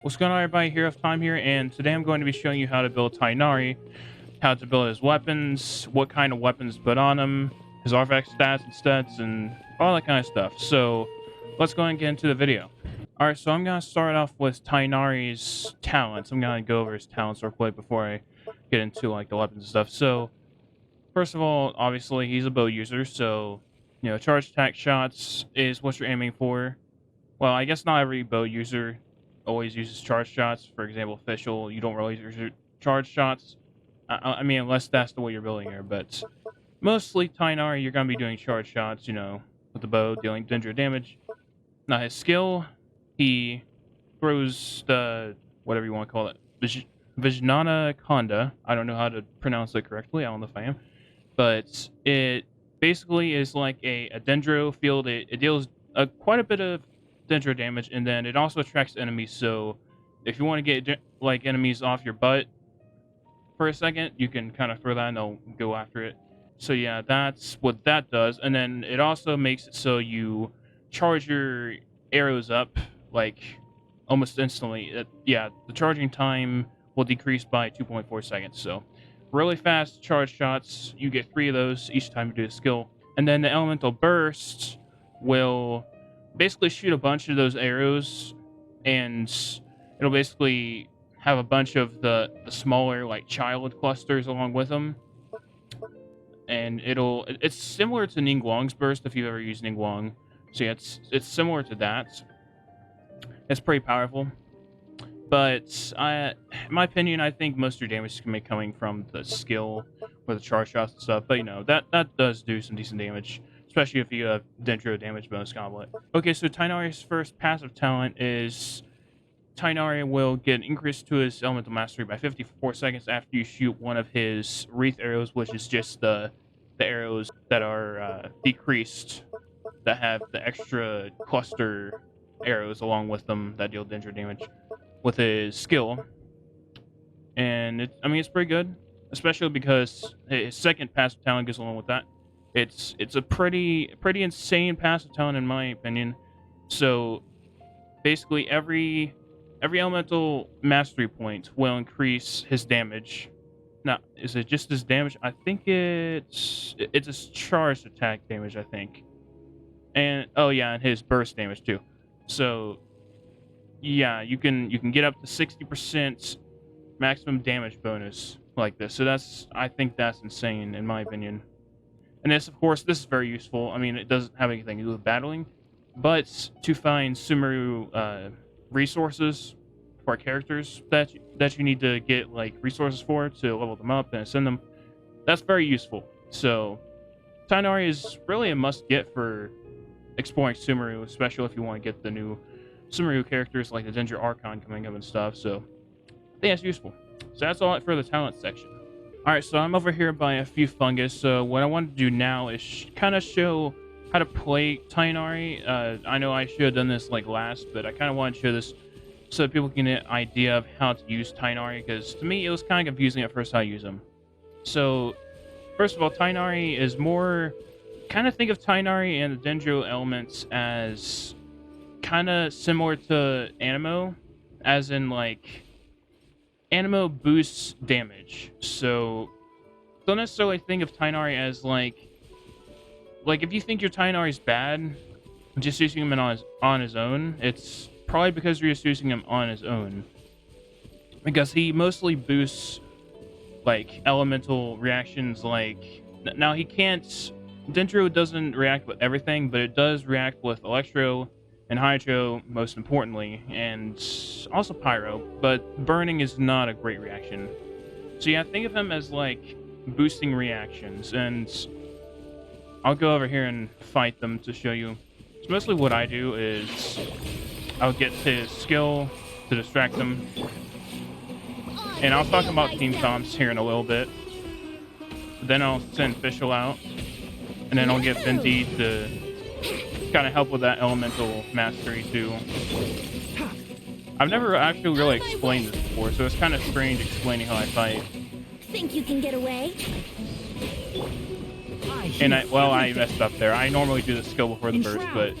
What's going on, everybody? Here of Time here, and today I'm going to be showing you how to build TIGHNARI, how to build his weapons, what kind of weapons to put on him, his artifact stats, and all that kind of stuff. So let's go ahead and get into the video. Alright, so I'm going to start off with TIGHNARI's talents. I'm going to go over his talents real quick before I get into like the weapons and stuff. So first of all, obviously he's a bow user, so charge attack shots is what you're aiming for. Well, I guess not every bow user always uses charge shots. For example, official, you don't really use charge shots. I mean, unless that's the way you're building here. But mostly TIGHNARI, you're gonna be doing charge shots. With the bow, dealing dendro damage. Now his skill, he throws the whatever you want to call it, Vijnana Khanda. I don't know how to pronounce it correctly. I don't know if I am, but it basically is like a dendro field. It deals quite a bit of dendro damage, and then it also attracts enemies. So if you want to get like enemies off your butt for a second, you can kind of throw that and they'll go after it. So yeah, that's what that does. And then it also makes it so you charge your arrows up like almost instantly. Yeah, the charging time will decrease by 2.4 seconds. So really fast charge shots, you get 3 of those each time you do the skill. And then the elemental burst will basically shoot a bunch of those arrows, and it'll basically have a bunch of the smaller like child clusters along with them. And it's similar to Ningguang's burst if you've ever used Ningguang. So yeah, it's similar to that. It's pretty powerful. But in my opinion, I think most of your damage is going to be coming from the skill with the charge shots and stuff. But that does do some decent damage, especially if you have dendro damage bonus goblet. Okay, so TIGHNARI's first passive talent is TIGHNARI will get an increase to his elemental mastery by 54 seconds after you shoot one of his wreath arrows, which is just the arrows that are decreased, that have the extra cluster arrows along with them that deal dendro damage with his skill. And it's pretty good, especially because his second passive talent goes along with that. It's a pretty insane passive talent in my opinion. So basically every elemental mastery point will increase his damage. Now, is it just his damage? I think it's his charged attack damage, I think. And oh yeah, and his burst damage too. So yeah, you can get up to 60% maximum damage bonus like this. So I think that's insane in my opinion. And this, of course, this is very useful. I mean, it doesn't have anything to do with battling, but to find Sumeru resources for characters that you need to get like resources for to level them up and send them, that's very useful. So TIGHNARI is really a must-get for exploring Sumeru, especially if you want to get the new Sumeru characters like the Dendro Archon coming up and stuff. So I think that's useful. So that's all for the talent section. Alright, so I'm over here by a few fungus, so what I want to do now is kind of show how to play TIGHNARI. I know I should have done this like last, but I kind of want to show this so that people can get an idea of how to use TIGHNARI, because to me it was kind of confusing at first how to use them. So, first of all, TIGHNARI is more... kind of think of TIGHNARI and the Dendro elements as kind of similar to Anemo, as in like... Anemo boosts damage, so don't necessarily think of TIGHNARI as like if you think your TIGHNARI is bad, just using him on his own, it's probably because you're just using him on his own, because he mostly boosts like elemental reactions. Like now he can't, Dendro doesn't react with everything, but it does react with Electro and Hydro, most importantly, and also Pyro, but burning is not a great reaction. So yeah, think of him as like boosting reactions, and I'll go over here and fight them to show you. So mostly what I do is I'll get his skill to distract them, and I'll talk about team comps here in a little bit. Then I'll send Fischl out, and then I'll get Venti to kind of help with that elemental mastery too. I've never actually really explained this before, so it's kind of strange explaining how I fight. Think you can get away? And I messed up there. I normally do the skill before the burst, but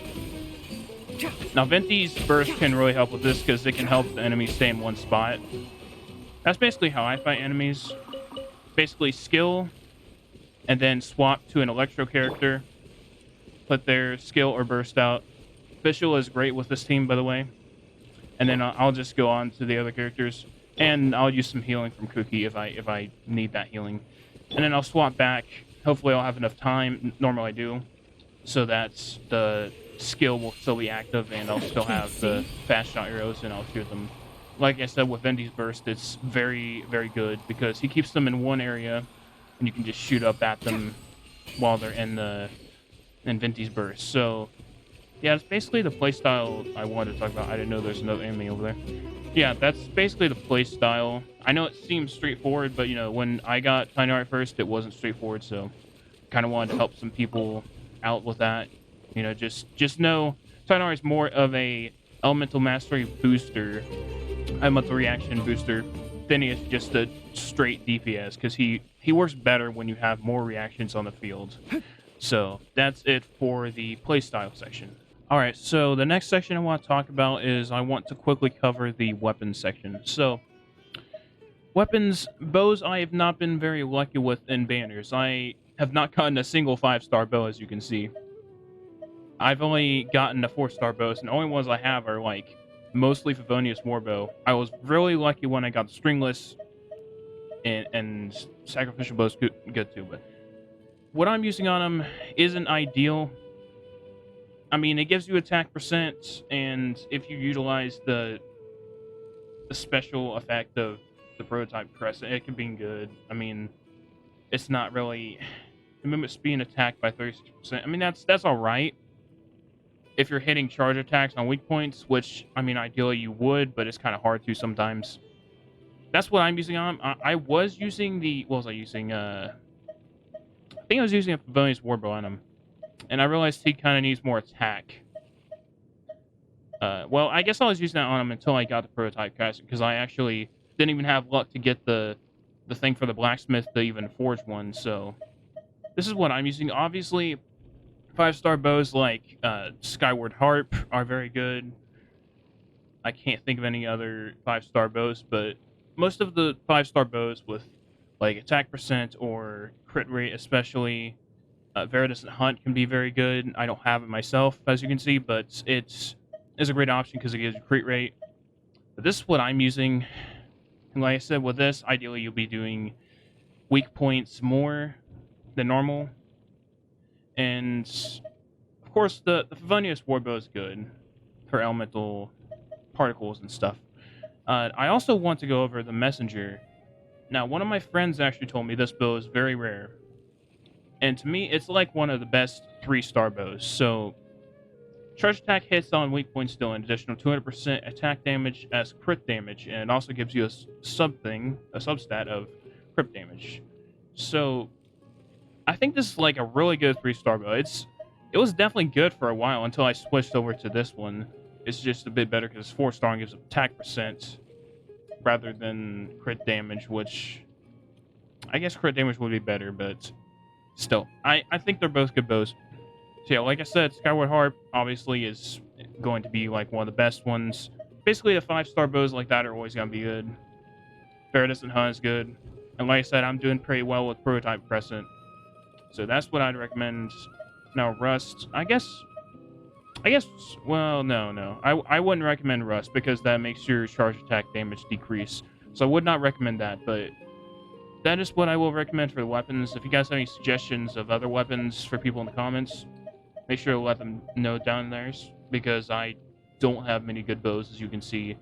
Now, Venti's burst can really help with this because it can help the enemy stay in one spot. That's basically how I fight enemies. Basically, skill, and then swap to an electro character. Put their skill or burst out. Official is great with this team, by the way. And then I'll just go on to the other characters. And I'll use some healing from Cookie if I need that healing. And then I'll swap back. Hopefully I'll have enough time. Normally I do. So that the skill will still be active and I'll still have the fast shot arrows and I'll shoot them. Like I said, with Vendi's burst, it's very, very good because he keeps them in one area and you can just shoot up at them while they're in Vendi's burst. So yeah, it's basically the playstyle I wanted to talk about. I didn't know there's another enemy over there. Yeah, that's basically the playstyle. I know it seems straightforward, but you know, when I got TIGHNARI first, it wasn't straightforward, so kind of wanted to help some people out with that. You know, just know TIGHNARI is more of a elemental mastery booster, elemental reaction booster, than he is just a straight DPS, because he works better when you have more reactions on the field. So that's it for the playstyle section. Alright, so the next section I want to talk about is I want to quickly cover the weapons section. So, weapons, bows I have not been very lucky with in banners. I have not gotten a single 5-star bow, as you can see. I've only gotten the 4-star bows, and the only ones I have are like mostly Favonius Warbow. I was really lucky when I got the stringless, and sacrificial bows good too, but what I'm using on them isn't ideal. I mean, it gives you attack percent, and if you utilize the special effect of the prototype crescent, it can be good. I mean, it's not really the movement speed and attack by 36%. I mean, that's all right if you're hitting charge attacks on weak points, which I mean, ideally you would, but it's kind of hard to sometimes. That's what I'm using on. I was using the what was I using? I think I was using a Favonius Warbow on him. And I realized he kind of needs more attack. Well, I guess I was using that on him until I got the prototype cast, because I actually didn't even have luck to get the thing for the blacksmith to even forge one. So this is what I'm using. Obviously, 5-star bows like Skyward Harp are very good. I can't think of any other 5-star bows, but most of the 5-star bows with like attack percent or crit rate, especially. Veritas Hunt can be very good. I don't have it myself, as you can see, but it's a great option because it gives you crit rate. But this is what I'm using. And like I said, with this, ideally you'll be doing weak points more than normal. And, of course, the Favonius Warbow is good for elemental particles and stuff. I also want to go over the Messenger. Now, one of my friends actually told me this bow is very rare. And to me, it's like one of the best 3-star bows. So, charge attack hits on weak points deal an additional 200% attack damage as crit damage, and it also gives you a substat of crit damage. So, I think this is like a really good 3-star bow. It was definitely good for a while until I switched over to this one. It's just a bit better because it's 4-star and gives attack percent rather than crit damage, which I guess crit damage would be better, but still, I think they're both good bows. So yeah, like I said, Skyward Harp obviously is going to be like one of the best ones. Basically, the 5-star bows like that are always going to be good. Veritas and Hunt is good. And like I said, I'm doing pretty well with Prototype Crescent. So that's what I'd recommend. Now, Rust, I guess, well, no. I wouldn't recommend Rust because that makes your charge attack damage decrease. So I would not recommend that, but that is what I will recommend for the weapons. If you guys have any suggestions of other weapons for people in the comments, make sure to let them know down there, because I don't have many good bows, as you can see.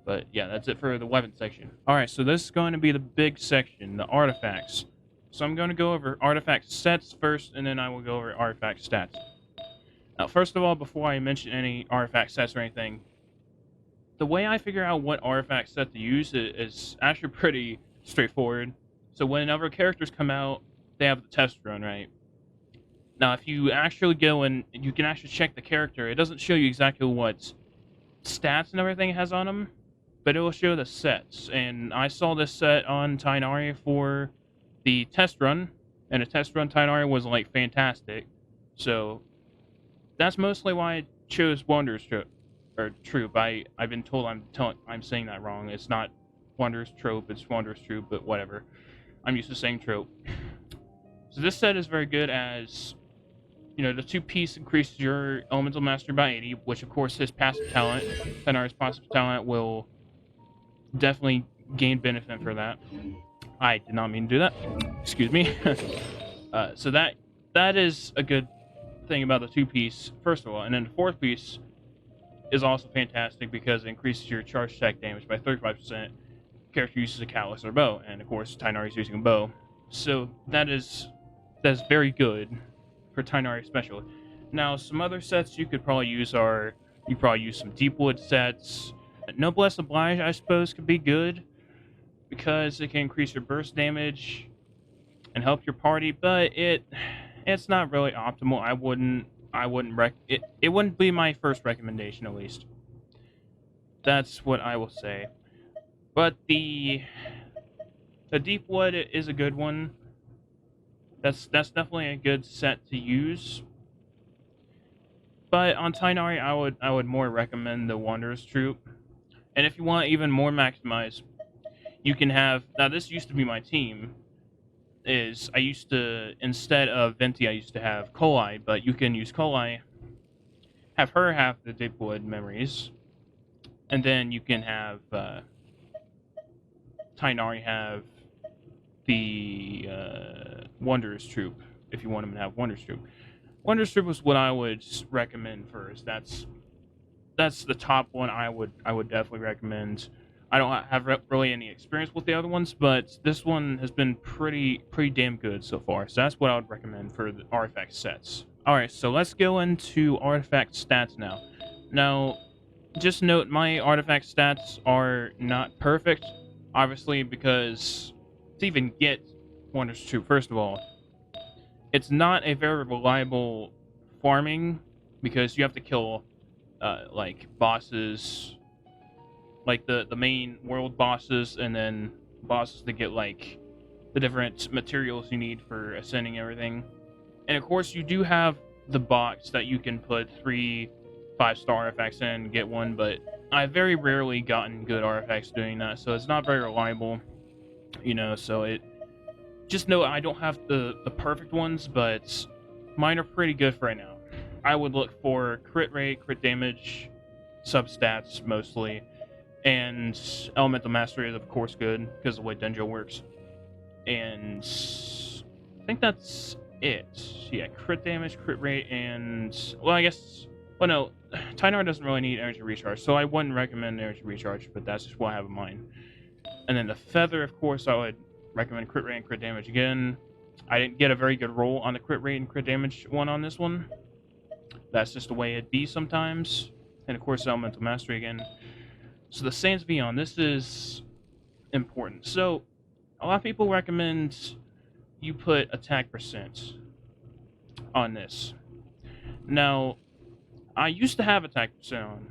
But yeah, that's it for the weapon section. Alright, so this is going to be the big section, the artifacts. So I'm going to go over artifact sets first, and then I will go over artifact stats. Now, first of all, before I mention any artifact sets or anything, the way I figure out what artifact set to use is actually pretty straightforward. So whenever characters come out, they have the test run, right? Now, if you actually go and you can actually check the character, it doesn't show you exactly what stats and everything it has on them, but it will show the sets. And I saw this set on TIGHNARI for the test run, and the test run TIGHNARI was like fantastic. So that's mostly why I chose Wanderer's Troop. I've been told I'm saying that wrong. It's not Wanderer's Trope, it's Wanderer's Troop, but whatever. I'm used to saying trope. So this set is very good as, you know, the 2-piece increases your elemental mastery by 80, which of course his passive talent, TIGHNARI's passive talent, will definitely gain benefit for that. I did not mean to do that. Excuse me. So that is a good thing about the 2-piece, first of all. And then the 4th piece is also fantastic because it increases your charge attack damage by 35%. Character uses a cutlass or bow, and of course TIGHNARI is using a bow. So that's very good for TIGHNARI especially. Now some other sets you could probably use are, you probably use some Deepwood sets. Noblesse Oblige, I suppose, could be good because it can increase your burst damage and help your party, but it's not really optimal. It wouldn't be my first recommendation, at least. That's what I will say. But the Deepwood is a good one. That's definitely a good set to use. But on TIGHNARI, I would more recommend the Wanderer's Troop. And if you want even more maximize, you can have, now this used to be my team, is I used to, instead of Venti, I used to have Kolai, but you can use Kolai, have her have the Deepwood memories, and then you can have TIGHNARI have the Wanderer's Troop, if you want him to have Wanderer's Troop. Wanderer's Troop was what I would recommend first. That's the top one I would definitely recommend. I don't have really any experience with the other ones, but this one has been pretty damn good so far. So that's what I would recommend for the artifact sets. Alright, so let's go into artifact stats now. Now, just note my artifact stats are not perfect, obviously, because to even get Wanderer's Troop, first of all, it's not a very reliable farming because you have to kill like bosses, like the main world bosses, and then bosses to get like the different materials you need for ascending everything. And of course you do have the box that you can put 3 5-star artifacts in and get one, but I've very rarely gotten good artifacts doing that, so it's not very reliable, you know. So it, just know I don't have the perfect ones, but mine are pretty good for right now. I would look for crit rate, crit damage, substats mostly, and elemental mastery is of course good because of the way dendro works. And I think that's it. Yeah, crit damage, crit rate, and, well, I guess, well, no, TIGHNARI doesn't really need energy recharge, so I wouldn't recommend energy recharge, but that's just what I have in mind. And then the feather, of course, I would recommend crit rate and crit damage again. I didn't get a very good roll on the crit rate and crit damage one on this one. That's just the way it be sometimes. And of course, elemental mastery again. So the Sans Vion, this is important. So a lot of people recommend you put attack percent on this. Now, I used to have attack percent on,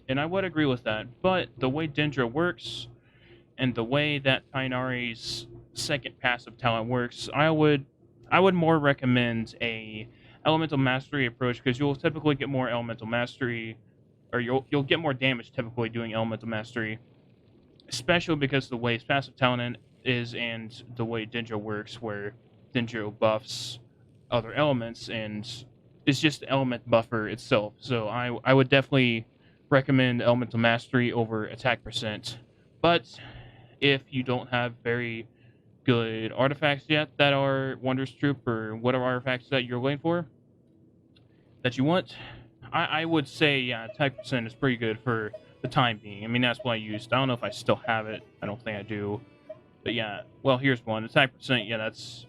and I would agree with that, but the way dendro works and the way that TIGHNARI's second passive talent works, I would more recommend a elemental mastery approach, because you'll typically get more elemental mastery, or you'll get more damage typically doing elemental mastery, especially because the way his passive talent is and the way dendro works, where dendro buffs other elements and it's just element buffer itself. So I would definitely recommend elemental mastery over attack percent. But if you don't have very good artifacts yet that are Wanderer's Troop or whatever artifacts that you're waiting for, that you want, I would say, yeah, attack percent is pretty good for the time being. I mean, that's what I used. I don't know if I still have it. I don't think I do. But yeah, well, here's one. Attack percent, yeah, that's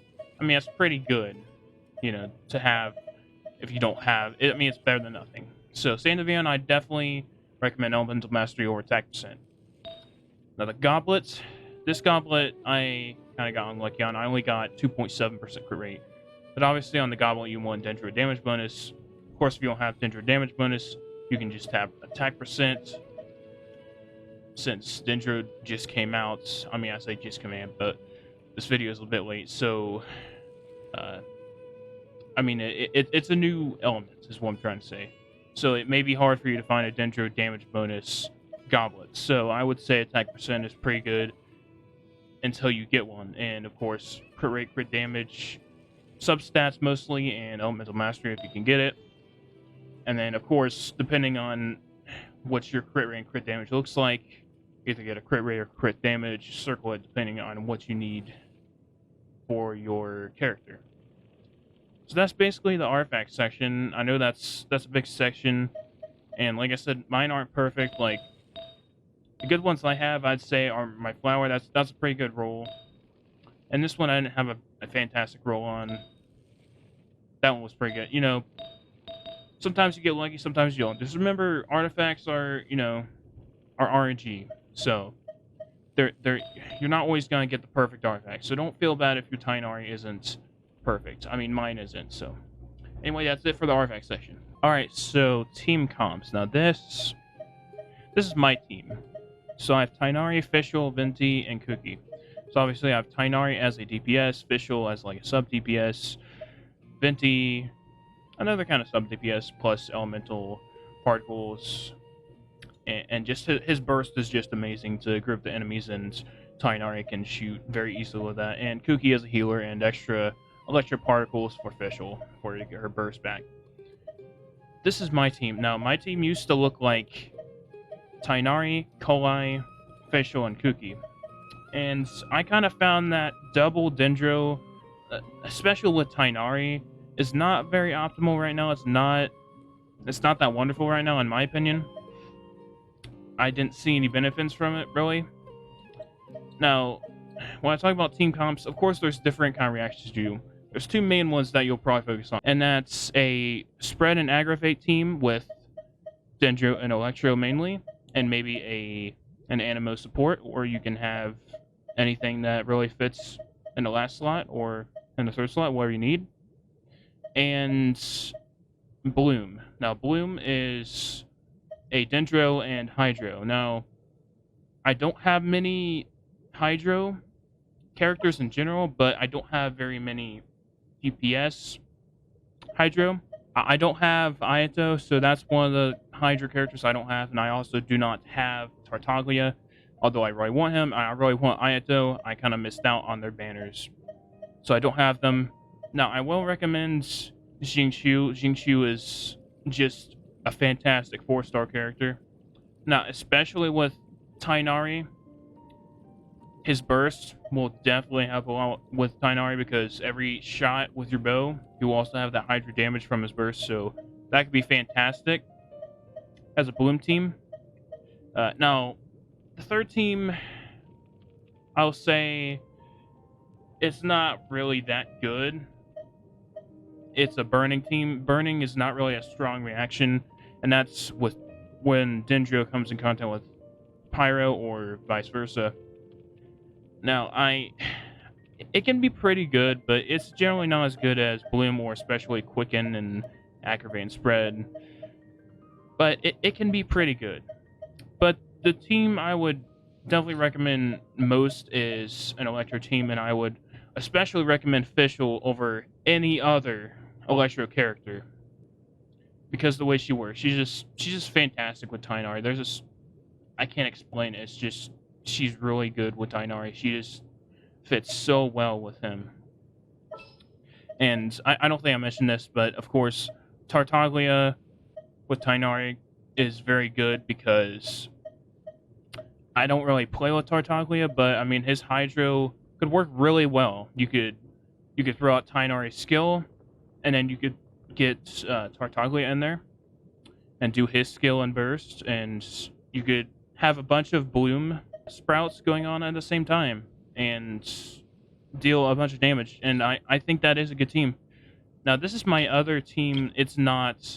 pretty good, you know, to have if you don't have it. I mean, it's better than nothing. So, Sans Vion, I definitely recommend elemental mastery over attack percent. Now, the goblets. This goblet, I kind of got unlucky on. I only got 2.7% crit rate. But obviously, on the goblet, you want dendro damage bonus. Of course, if you don't have dendro damage bonus, you can just have attack percent. Since dendro just came out, I mean, I say just came out, but this video is a bit late, so I mean, it's a new element, is what I'm trying to say. So it may be hard for you to find a dendro damage bonus goblet. So I would say attack percent is pretty good until you get one. And of course, crit rate, crit damage, substats mostly, and elemental mastery if you can get it. And then of course, depending on what your crit rate and crit damage looks like, either get a crit rate or crit damage, circle it depending on what you need for your character. So that's basically the artifact section. I know that's a big section, and like I said, mine aren't perfect. Like the good ones I have, I'd say, are my flower. That's a pretty good roll, and this one I didn't have a fantastic roll on. That one was pretty good. You know, sometimes you get lucky, sometimes you don't. Just remember, artifacts are are RNG, so you're not always gonna get the perfect artifact. So don't feel bad if your TIGHNARI isn't perfect. I mean, mine isn't. So anyway, that's it for the artifact section. All right, so team comps. Now this is my team. So I have TIGHNARI, Fischl, Venti, and Cookie. So obviously I have TIGHNARI as a DPS, Fischl as like a sub DPS, Venti another kind of sub DPS plus elemental particles, and just his burst is just amazing to group the enemies, and TIGHNARI can shoot very easily with that. And Cookie as a healer and extra electro particles for Fischl for her to get her burst back. This is my team. Now, my team used to look like TIGHNARI, Kolai, Fischl, and Cookie. And I kind of found that double dendro, especially with TIGHNARI, is not very optimal right now. It's not that wonderful right now, in my opinion. I didn't see any benefits from it, really. Now, when I talk about team comps, of course there's different kind of reactions to do. There's two main ones that you'll probably focus on, and that's a spread and aggravate team with dendro and electro mainly, and maybe an animo support, or you can have anything that really fits in the last slot or in the third slot, whatever you need. And Bloom. Now, Bloom is a dendro and hydro. Now, I don't have many hydro characters in general, but I don't have very many DPS hydro. I don't have Ayato, so that's one of the hydro characters I don't have, and I also do not have Tartaglia. Although I really want him, I really want Ayato. I kind of missed out on their banners, so I don't have them. Now, I will recommend Xingqiu. Xingqiu is just a fantastic 4-star character. Now, especially with TIGHNARI, his burst will definitely help a lot with TIGHNARI, because every shot with your bow, you also have that hydro damage from his burst, so that could be fantastic as a Bloom team. Now, the third team, I'll say it's not really that good. It's a burning team. Burning is not really a strong reaction, and that's with when dendro comes in contact with pyro or vice versa. Now, it can be pretty good, but it's generally not as good as Bloom, or especially Quicken and Aggravate and Spread. But it can be pretty good. But the team I would definitely recommend most is an Electro team, and I would especially recommend Fischl over any other Electro character, because the way she works, she's just fantastic with TIGHNARI. I can't explain it. It's just, she's really good with TIGHNARI. She just fits so well with him. And I don't think I mentioned this, but of course, Tartaglia with TIGHNARI is very good, because I don't really play with Tartaglia, but I mean, his hydro could work really well. You could throw out TIGHNARI's skill, and then you could get Tartaglia in there and do his skill and burst, and you could have a bunch of Bloom sprouts going on at the same time and deal a bunch of damage. And I think that is a good team. Now, this is my other team. It's not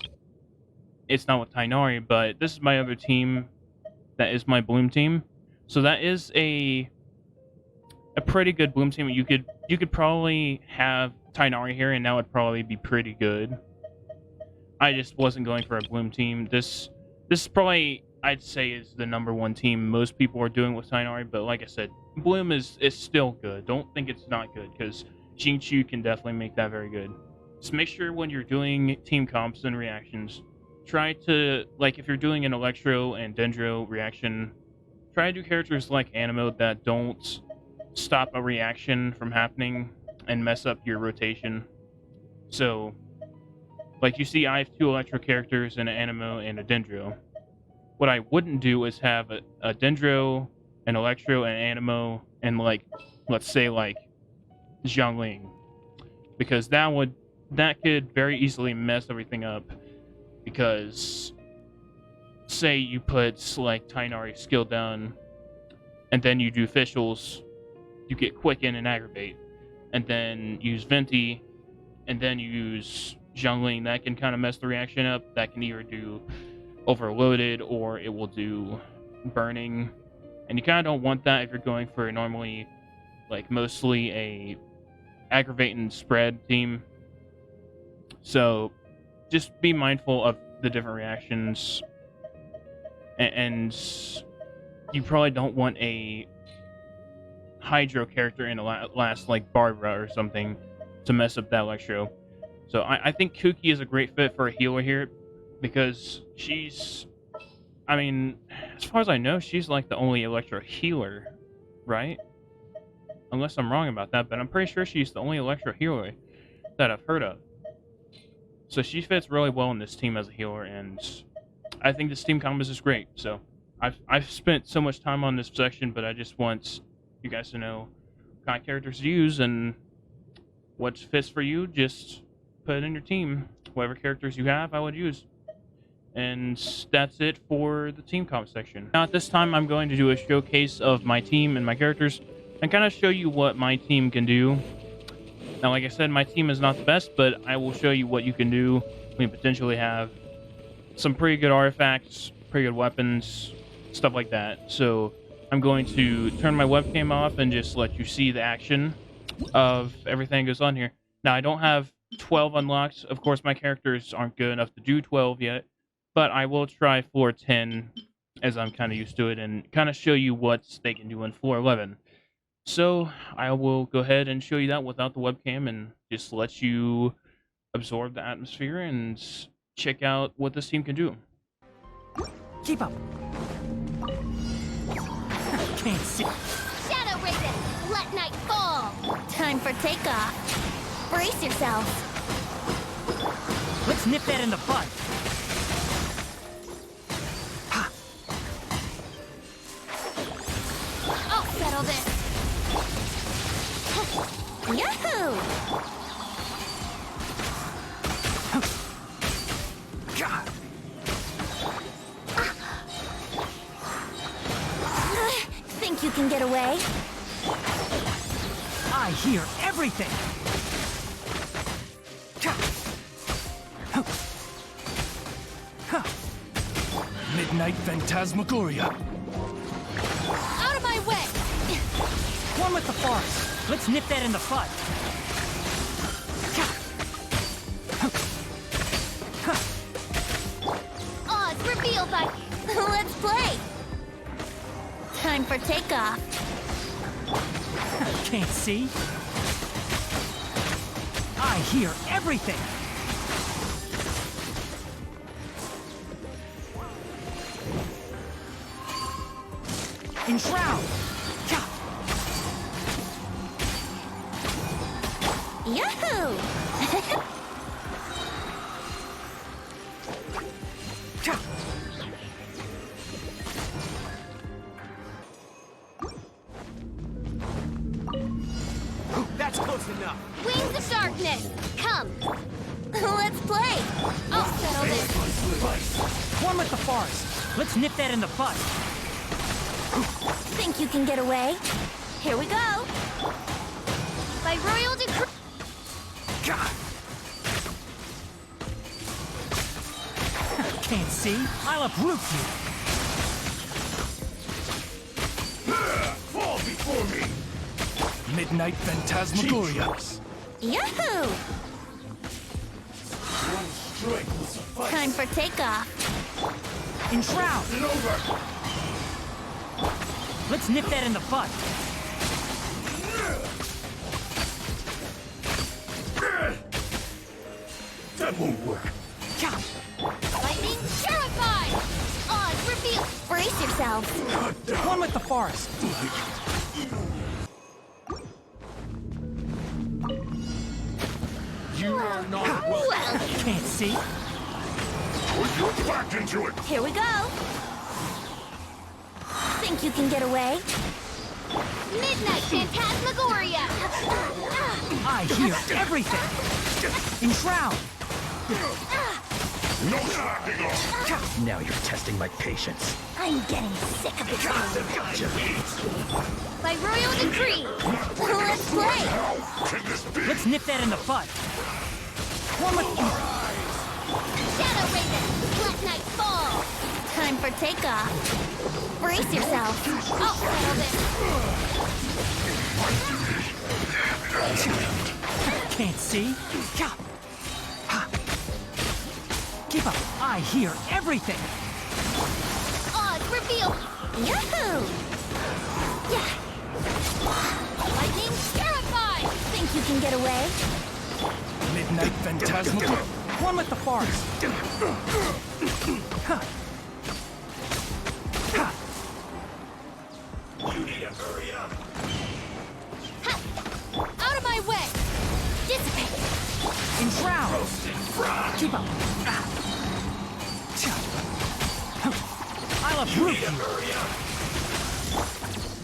with TIGHNARI, but this is my other team that is my Bloom team. So that is a pretty good Bloom team. You could probably have TIGHNARI here, and that would probably be pretty good. I just wasn't going for a Bloom team. This is probably, I'd say, is the #1 team most people are doing with TIGHNARI, but like I said, Bloom is still good. Don't think it's not good, because Xingqiu can definitely make that very good. So make sure when you're doing team comps and reactions, try to, like, if you're doing an electro and dendro reaction, try to do characters like Animo that don't stop a reaction from happening and mess up your rotation. So, like, you see I have 2 electro characters, an Animo and a dendro. What I wouldn't do is have a dendro, an electro, an Animo, and, like, let's say, like, XIANGLING. Because that could very easily mess everything up. Because, say you put, like, TIGHNARI skill down, and then you do officials, you get quicken and aggravate, and then use Venti, and then you use XIANGLING. That can kind of mess the reaction up. That can either do overloaded or it will do burning, and you kind of don't want that if you're going for normally, like, mostly a aggravate and spread team. So just be mindful of the different reactions, and you probably don't want a hydro character in a last, like, Barbara or something, to mess up that electro. So I think Kuki is a great fit for a healer here, because she's, I mean, as far as I know, she's like the only electro healer, right? Unless I'm wrong about that, but I'm pretty sure she's the only electro healer that I've heard of. So she fits really well in this team as a healer, and I think this team combos is great. So I've spent so much time on this section, but I just want you guys to know what kind of characters to use, and what fits for you, just put it in your team. Whatever characters you have, I would use. And that's it for the team comp section. Now at this time, I'm going to do a showcase of my team and my characters, and kind of show you what my team can do. Now, like I said, my team is not the best, but I will show you what you can do. We potentially have some pretty good artifacts, pretty good weapons, stuff like that. So I'm going to turn my webcam off and just let you see the action of everything that goes on here. Now, I don't have 12 unlocked. Of course, my characters aren't good enough to do 12 yet, but I will try floor 10, as I'm kind of used to it, and kind of show you what they can do in floor 11. So I will go ahead and show you that without the webcam, and just let you absorb the atmosphere and check out what this team can do. Keep up. Can't see. Shadow Raven, let night fall. Time for takeoff. Brace yourself. Let's nip that in the bud. I'll settle this. Yahoo! God. Think you can get away? I hear everything. Midnight Phantasmagoria. Out of my way! One with the forest. Let's nip that in the bud. Odds revealed by... Let's play! Time for takeoff. Can't see. I hear everything. Enshroud. Yahoo! That's close enough. Wings of darkness, come! Let's play! I'll settle this. One with the forest. Let's nip that in the bud. Think you can get away? Here we go! By royal decree... God. Can't see. I'll uproot you. Fall before me! Midnight Phantasmagoria. Yahoo! One strike will suffice. Time for takeoff. Enshroud. It's over! Let's nip that in the bud. That won't work. God. Lightning reveal. Brace yourselves. One with the forest. You are not welcome. Well, Can't see. Put your back into it. here we go. Think you can get away? Midnight Phantasmagoria! I hear everything. Enshroud. No slacking off. Now you're testing my patience. I'm getting sick of it. Gotcha. By royal decree, let's play! Can this be? Let's nip that in the bud. One with Shadow Raven, let night fall! Time for takeoff. Brace yourself. I'll settle this. Can't see. Keep up. I hear everything. Oz reveal. Yahoo! Yeah. Lightning terrified. Think you can get away? Midnight Phantasmagoria. One with the forest. You need to hurry up. Ha! Out of my way! Dissipate! Enshroud. Keep up. I love root. Hurry up.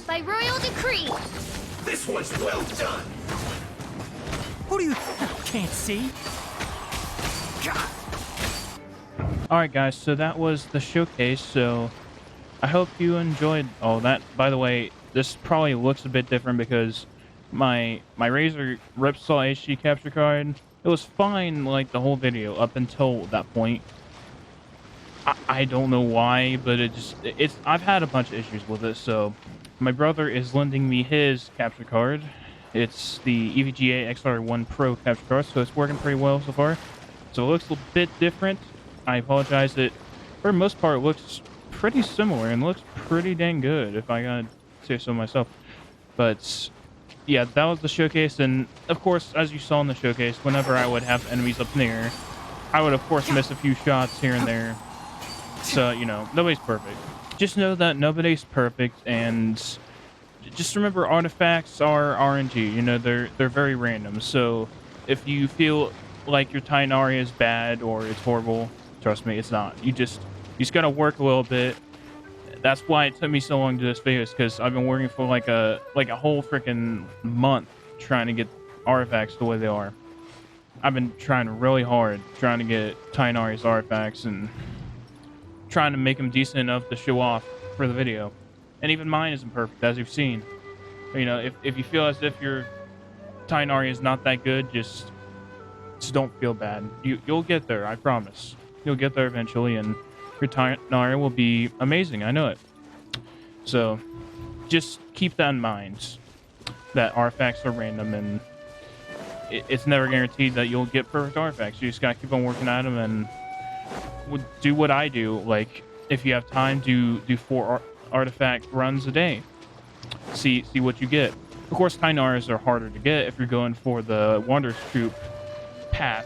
By royal decree, This was well done. Who do you can't see? Alright guys, so that was the showcase, so I hope you enjoyed all that. By the way, this probably looks a bit different because my Razer Ripsaw HD capture card, it was fine like the whole video up until that point. I don't know why, but I've had a bunch of issues with it, so my brother is lending me his capture card. It's the EVGA XR1 Pro capture card, so it's working pretty well so far. So it looks a bit different. I apologize. It, for the most part, looks pretty similar and looks pretty dang good, if I gotta say so myself. But yeah, that was the showcase, and of course, as you saw in the showcase, whenever I would have enemies up in the air, I would of course miss a few shots here and there. So, you know, nobody's perfect. Just know that nobody's perfect, and just remember artifacts are RNG. You know, they're very random. So if you feel like your TIGHNARI is bad or it's horrible, trust me, it's not. You just gotta work a little bit. That's why it took me so long to do this video, is because I've been working for like a whole freaking month trying to get artifacts the way they are. I've been trying really hard trying to get TIGHNARI's artifacts and trying to make them decent enough to show off for the video. And even mine isn't perfect, as you've seen. You know, if you feel as if your TIGHNARI is not that good, just don't feel bad. You'll get there, I promise. You'll get there eventually, and your TIGHNARI will be amazing. I know it. So just keep that in mind, that artifacts are random, and it's never guaranteed that you'll get perfect artifacts. You just gotta keep on working at them and do what I do. Like, if you have time, do 4 artifact runs a day. See what you get. Of course, TIGHNARIs are harder to get if you're going for the Wonders Troop path,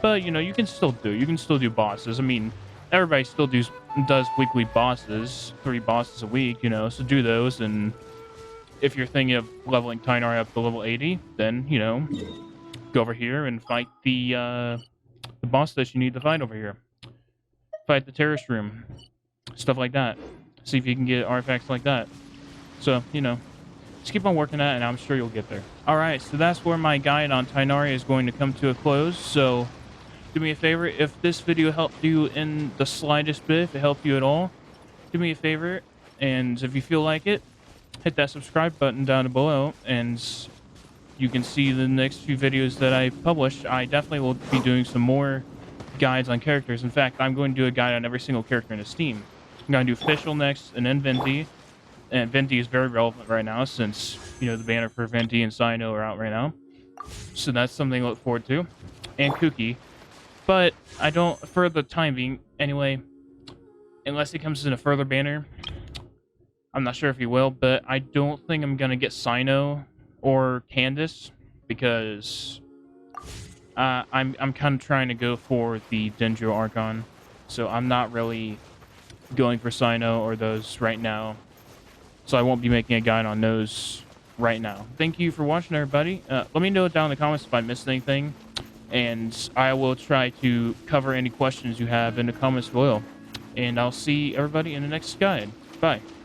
but you know, you can still do bosses. I mean, everybody still does weekly bosses, 3 bosses a week, you know, so do those. And if you're thinking of leveling TIGHNARI up to level 80, then, you know, go over here and fight the boss that you need to fight over here. Fight the terrorist room, stuff like that. See if you can get artifacts like that. So, you know, just keep on working at it, and I'm sure you'll get there. Alright, so that's where my guide on TIGHNARI is going to come to a close. So do me a favor, if this video helped you in the slightest bit, if it helped you at all, do me a favor, and if you feel like it, hit that subscribe button down below, and you can see the next few videos that I publish. I definitely will be doing some more guides on characters. In fact, I'm going to do a guide on every single character in this team. I'm going to do Fischl next, and then Venti. And Venti is very relevant right now, since, you know, the banner for Venti and Sino are out right now. So that's something to look forward to. And Kuki. But I don't, for the time being, anyway, unless he comes in a further banner, I'm not sure if he will, but I don't think I'm going to get Sino or Candace, because I'm kind of trying to go for the Dendro Archon. So I'm not really going for Sino or those right now. So I won't be making a guide on those right now. Thank you for watching, everybody. Let me know down in the comments if I missed anything, and I will try to cover any questions you have in the comments below. And I'll see everybody in the next guide. Bye.